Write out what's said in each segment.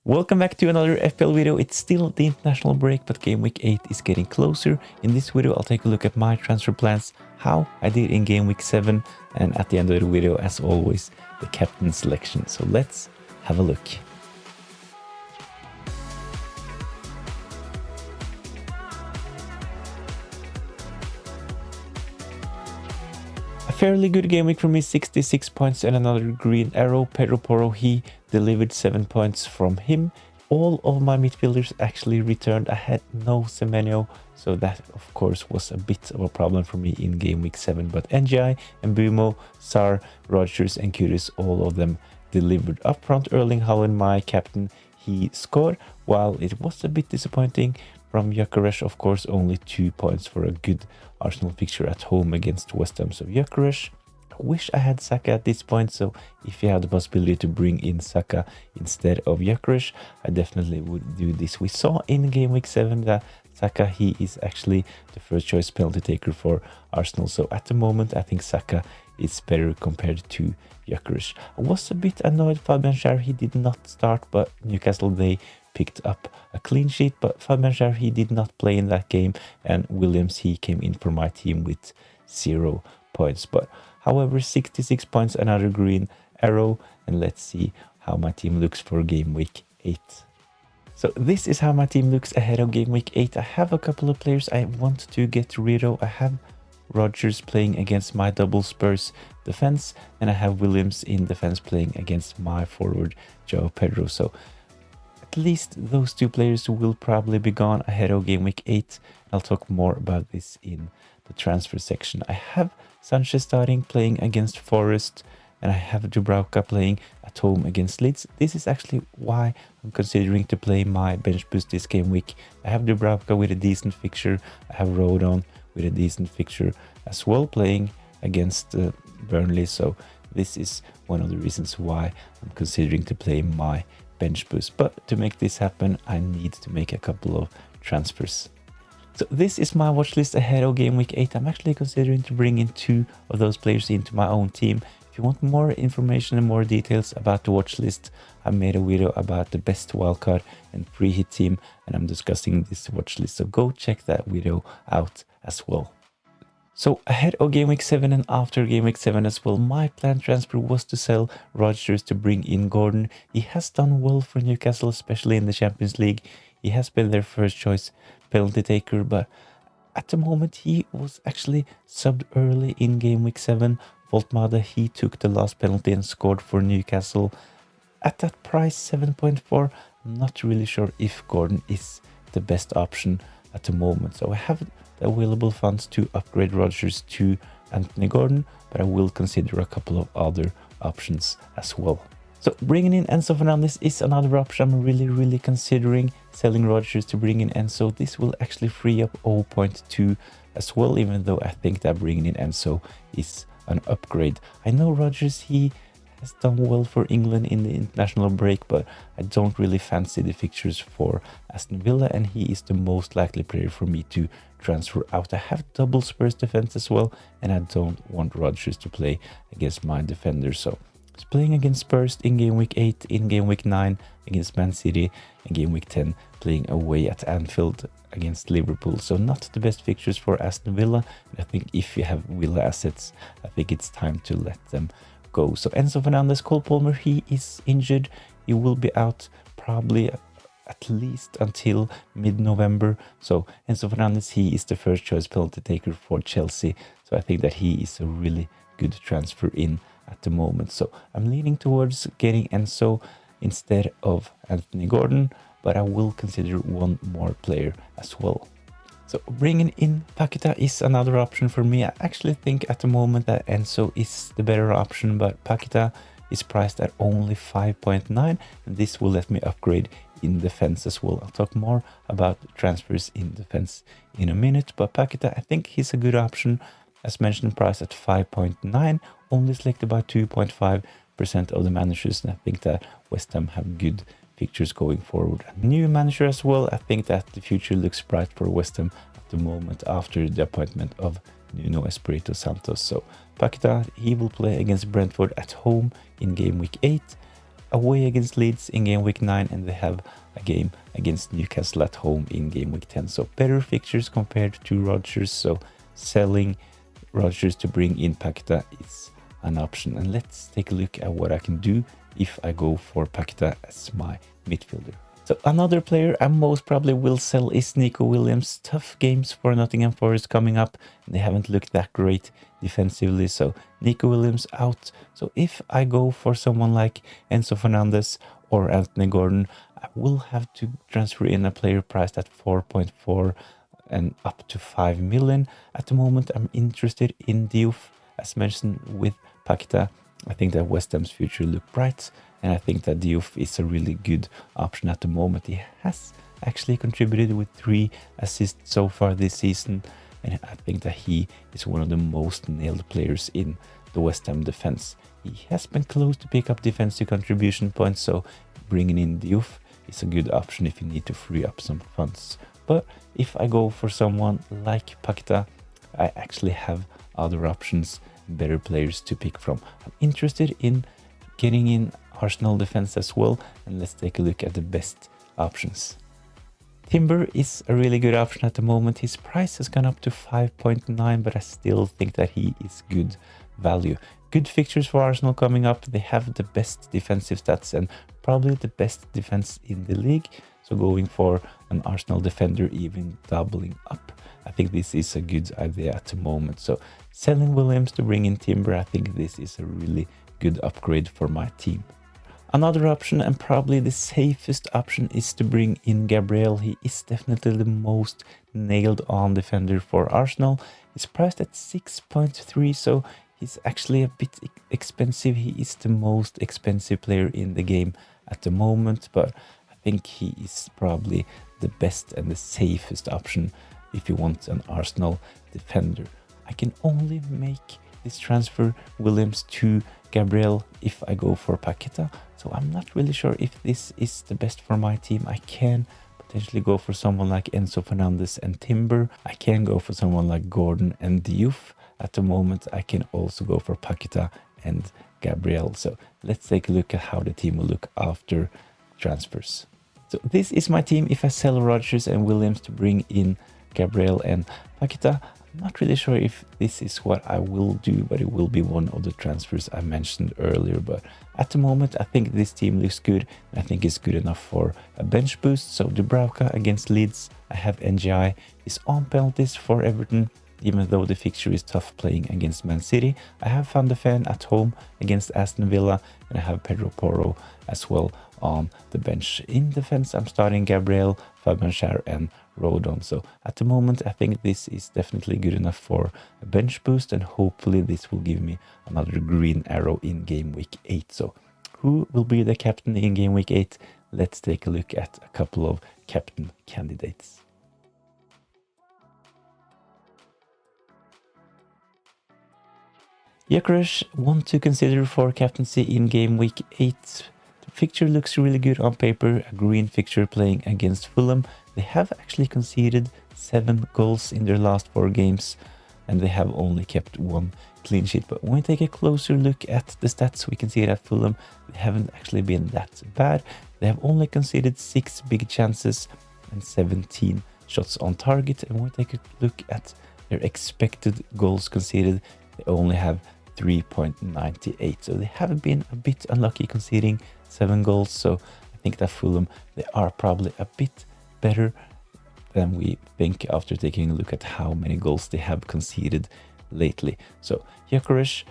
Welcome back to another FPL video. It's still the international break, but game week 8 is getting closer. In this video, I'll take a look at my transfer plans, how I did in game week 7, and at the end of the video, as always, the captain selection. So let's have a look. A fairly good game week for me, 66 points and another green arrow. Pedro Porro, he delivered 7 points from him. All of my midfielders actually returned. I had no Semenyo, so that of course was a bit of a problem for me in game week 7. But NGI, Mbumo, Sar, Rogers and Kudus, all of them delivered. Up front, Erling Haaland, my captain, he scored, while it was a bit disappointing from Gyökeres, of course, only 2 points for a good Arsenal fixture at home against West Ham. So Gyökeres, I wish I had Saka at this point, so if you had the possibility to bring in Saka instead of Gyökeres, I definitely would do this. We saw in game week 7 that Saka, he is actually the first choice penalty taker for Arsenal. So at the moment, I think Saka is better compared to Gyökeres. I was a bit annoyed Fabian Schär, he did not start, but Newcastle, they picked up a clean sheet, but Fabian Schär, he did not play in that game, and Williams, he came in for my team with 0 points. But however, 66 points, another green arrow, and let's see how my team looks for game week 8. So this is how my team looks ahead of game week 8. I have a couple of players I want to get rid of. I have Rogers playing against my double Spurs defense, and I have Williams in defense playing against my forward João Pedro. So at least those two players will probably be gone ahead of game week 8. I'll talk more about this in the transfer section. I have Sanchez starting playing against Forest, and I have Dubravka playing at home against Leeds. This is actually why I'm considering to play my bench boost this game week. I have Dubravka with a decent fixture. I have Rodon with a decent fixture as well playing against Burnley. So this is one of the reasons why I'm considering to play my bench boost. But to make this happen, I need to make a couple of transfers. So this is my watch list ahead of game week 8. I'm actually considering to bring in 2 of those players into my own team. If you want more information and more details about the watch list, I made a video about the best wildcard and free hit team, and I'm discussing this watch list. So go check that video out as well. So ahead of game week 7 and after game week 7 as well, my planned transfer was to sell Rogers to bring in Gordon. He has done well for Newcastle, especially in the Champions League. He has been their first choice penalty taker, but at the moment he was actually subbed early in game week 7. Voltmada, he took the last penalty and scored for Newcastle. At that price, 7.4, I'm not really sure if Gordon is the best option at the moment. So I have the available funds to upgrade Rogers to Anthony Gordon, but I will consider a couple of other options as well. So bringing in Enzo Fernandez is another option. I'm really considering selling Rogers to bring in Enzo. This will actually free up 0.2 as well, even though I think that bringing in Enzo is an upgrade. I know Rogers, he has done well for England in the international break, but I don't really fancy the fixtures for Aston Villa, and he is the most likely player for me to transfer out. I have double Spurs defense as well, and I don't want Rogers to play against my defenders. So he's playing against Spurs in game week 8, in game week 9 against Man City, and game week 10 playing away at Anfield against Liverpool. So not the best fixtures for Aston Villa. I think if you have Villa assets, I think it's time to let them go. So Enzo Fernandez, Cole Palmer, he is injured. He will be out probably at least until mid-November. So Enzo Fernandez, he is the first choice penalty taker for Chelsea. So I think that he is a really good transfer in at the moment. So I'm leaning towards getting Enzo instead of Anthony Gordon, but I will consider one more player as well. So bringing in Paqueta is another option for me. I actually think at the moment that Enzo is the better option, but Paqueta is priced at only 5.9, and this will let me upgrade in defense as well. I'll talk more about transfers in defense in a minute, but Paqueta, I think he's a good option. As mentioned, priced at 5.9, only selected by 2.5% of the managers, and I think that West Ham have good pictures going forward. A new manager as well. I think that the future looks bright for West Ham at the moment after the appointment of Nuno Espirito Santos. So Paqueta, he will play against Brentford at home in game week 8. away against Leeds in game week 9, and they have a game against Newcastle at home in game week 10. So better fixtures compared to Rodgers. So selling Rodgers to bring in Paquetá is an option. And let's take a look at what I can do if I go for Paquetá as my midfielder. So another player I most probably will sell is Nico Williams. Tough games for Nottingham Forest coming up. They haven't looked that great defensively, so Nico Williams out. So if I go for someone like Enzo Fernandez or Anthony Gordon, I will have to transfer in a player priced at 4.4 and up to 5 million. At the moment, I'm interested in Diouf, as mentioned with Paquetá. I think that West Ham's future look bright, and I think that Diouf is a really good option at the moment. He has actually contributed with 3 assists so far this season, and I think that he is one of the most nailed players in the West Ham defense. He has been close to pick up defensive contribution points, so bringing in Diouf is a good option if you need to free up some funds. But if I go for someone like Paquetá, I actually have other options, better players to pick from. I'm interested in getting in Arsenal defense as well, and let's take a look at the best options. Timber is a really good option at the moment. His price has gone up to 5.9, but I still think that he is good value. Good fixtures for Arsenal coming up. They have the best defensive stats and probably the best defense in the league. So going for an Arsenal defender, even doubling up, I think this is a good idea at the moment. So selling Williams to bring in Timber, I think this is a really good upgrade for my team. Another option, and probably the safest option, is to bring in Gabriel. He is definitely the most nailed on defender for Arsenal. He's priced at 6.3, so he's actually a bit expensive. He is the most expensive player in the game at the moment, but I think he is probably the best and the safest option if you want an Arsenal defender. I can only make this transfer Williams to Gabriel if I go for Paquetá, so I'm not really sure if this is the best for my team. I can potentially go for someone like Enzo Fernandez and Timber. I can go for someone like Gordon and Diouf. At the moment, I can also go for Paquetá and Gabriel. So let's take a look at how the team will look after transfers. So this is my team if I sell Rodgers and Williams to bring in Gabriel and Paquetá. I'm not really sure if this is what I will do, but it will be one of the transfers I mentioned earlier. But at the moment, I think this team looks good. I think it's good enough for a bench boost. So Dubravka against Leeds. I have NGI. He's on penalties for Everton, even though the fixture is tough playing against Man City. I have Van de Ven at home against Aston Villa, and I have Pedro Porro as well on the bench. In defense, I'm starting Gabriel, Fabian Schär and Rodon. So at the moment, I think this is definitely good enough for a bench boost, and hopefully this will give me another green arrow in game week 8. So who will be the captain in game week 8? Let's take a look at a couple of captain candidates. Gyökeres, one to consider for captaincy in game week 8. The fixture looks really good on paper, a green fixture playing against Fulham. They have actually conceded 7 goals in their last 4 games, and they have only kept 1 clean sheet. But when we take a closer look at the stats, we can see that Fulham, they haven't actually been that bad. They have only conceded 6 big chances and 17 shots on target. And when we take a look at their expected goals conceded, they only have 3.98. So they have been a bit unlucky conceding 7 goals. So I think that Fulham, they are probably a bit better than we think after taking a look at how many goals they have conceded lately. So Gyökeres,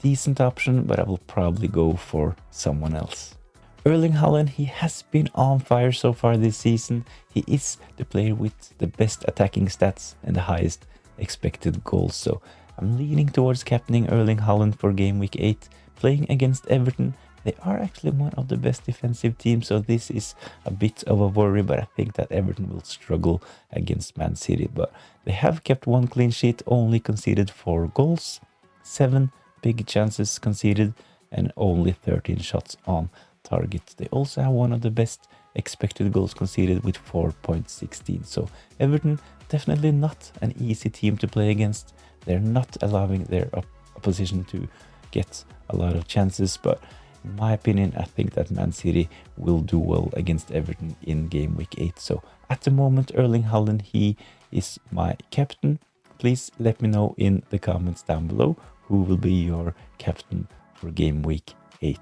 decent option, but I will probably go for someone else. Erling Haaland, he has been on fire so far this season. He is the player with the best attacking stats and the highest expected goals. So I'm leaning towards captaining Erling Haaland for game week 8, playing against Everton. They are actually one of the best defensive teams, so this is a bit of a worry, but I think that Everton will struggle against Man City. But they have kept 1 clean sheet, only conceded 4 goals, 7 big chances conceded, and only 13 shots on target. They also have one of the best expected goals conceded with 4.16. So Everton, definitely not an easy team to play against. They're not allowing their opposition to get a lot of chances, but In my opinion, I think that Man City will do well against Everton in game week 8. So at the moment, Erling Haaland, he is my captain. Please let me know in the comments down below who will be your captain for game week 8.